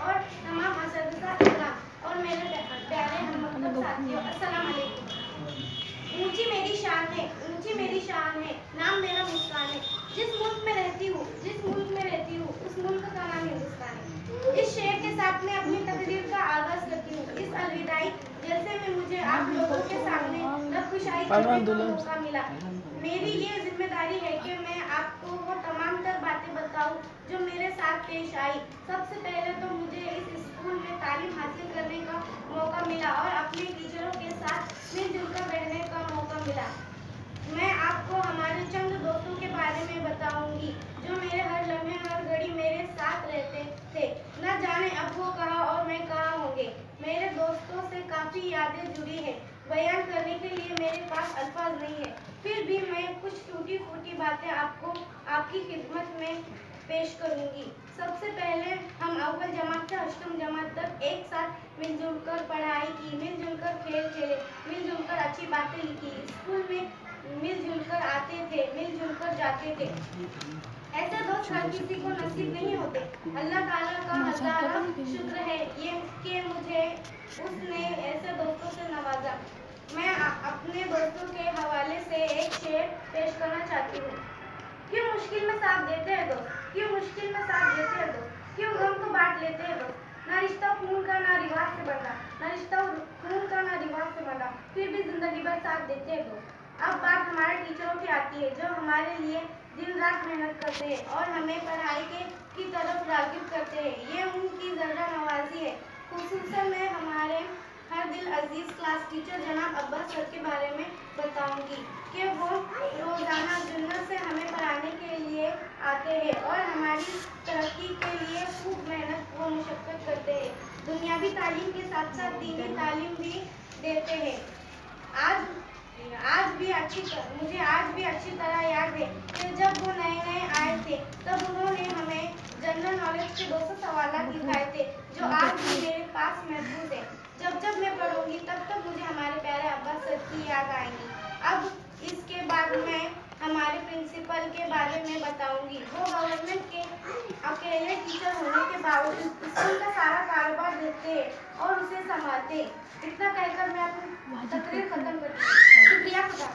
और तमाम असतिज़ा इकराम और मेरे प्यारे हमवतन साथियों, अस्सलाम वालेकुम। ऊंची मेरी शान है, ऊंची मेरी शान है, नाम मेरा मुस्कान है। जिस मुल्क में रहती हूँ, उस मुल्क का नाम हिंदुस्तान है। इस शेर के साथ मैं अपनी तकरीर का आगाज करती हूँ। इस अलविदाई जलसे में मुझे आप लोगों के सामने रबकुशाई करने का मौका मिला। मेरी ये जिम्मेदारी है कि मैं आपको वो तमाम तर बातें बताऊं जो मेरे साथ पेश आई। सबसे पहले तो मुझे इस स्कूल में तालीम हासिल करने का मौका मिला और अपने टीचरों के साथ मिलजुल कर रहने का मौका मिला। मैं आपको हमारे चंद दोस्तों के बारे में बताऊंगी जो मेरे हर लम्हे हर घड़ी मेरे साथ रहते थे। न जाने अब वो कहाँ और मैं कहाँ होंगे। मेरे दोस्तों से काफ़ी यादें जुड़ी हैं, बयान करने के लिए मेरे पास अल्फाज नहीं है। फिर भी मैं कुछ टूटी फूटी बातें आपको आपकी खिदमत में पेश करूंगी। सबसे पहले हम अव्वल जमात से अष्टम जमात तक एक साथ मिलजुल कर पढ़ाई की, मिलजुल कर खेल खेले, मिलजुल कर अच्छी बातें लिखी। स्कूल में मिलजुल कर आते थे, मिलजुल कर जाते थे। ऐसे दोस्त हर किसी को नसीब नहीं होते। अल्लाह ताला का हज़ारा शुक्र है ये कि मुझे उसने ऐसे दोस्तों से नवाजा। मैं अपने दोस्तों के हवाले से एक शेर पेश करना चाहती हूँ। क्यों मुश्किल में साथ देते हैं दोस्त, क्यों मुश्किल में साथ देते हैं दोस्त, क्यों गम तो बांट लेते हैं दोस्त। ना रिश्ता खून का ना रिवाज से बंधा, ना रिश्ता खून का ना रिवाज से बंधा, फिर भी जिंदगी भर साथ देते हैं दोस्त। अब बात हमारे टीचरों की आती है जो हमारे लिए दिन रात मेहनत करते हैं और हमें पढ़ाई की तरफ राग़िब करते हैं। ये उनकी ज़र्रा नवाजी है। खुसूसन मैं हमारे हर दिल अजीज क्लास टीचर जनाब अब्बास सर के बारे में बताऊंगी कि वो रोज़ाना जुन्नत से हमें पढ़ाने के लिए आते हैं और हमारी तरक्की के लिए खूब मेहनत व मुशक्क़त करते हैं। दुनियावी तालीम के साथ साथ दीनी तालीम भी देते हैं। मुझे आज भी अच्छी तरह याद है कि जब वो नए नए आए थे तब उन्होंने हमें जनरल नॉलेज के 200 सवाल दिखाए थे जो आज भी मेरे पास महफूज है। जब जब मैं पढ़ूंगी तब तब मुझे हमारे प्यारे अब्बास सर की याद आएगी। अब इसके बाद मैं हमारे प्रिंसिपल के बारे में बताऊंगी। वो गवर्नमेंट के अकेले टीचर होने के बावजूद स्कूल का सारा कारोबार देखते हैं और उसे संभालते हैं। इतना कहकर मैं अपनी तकरीर खत्म करती हूँ। शुक्रिया खुदा।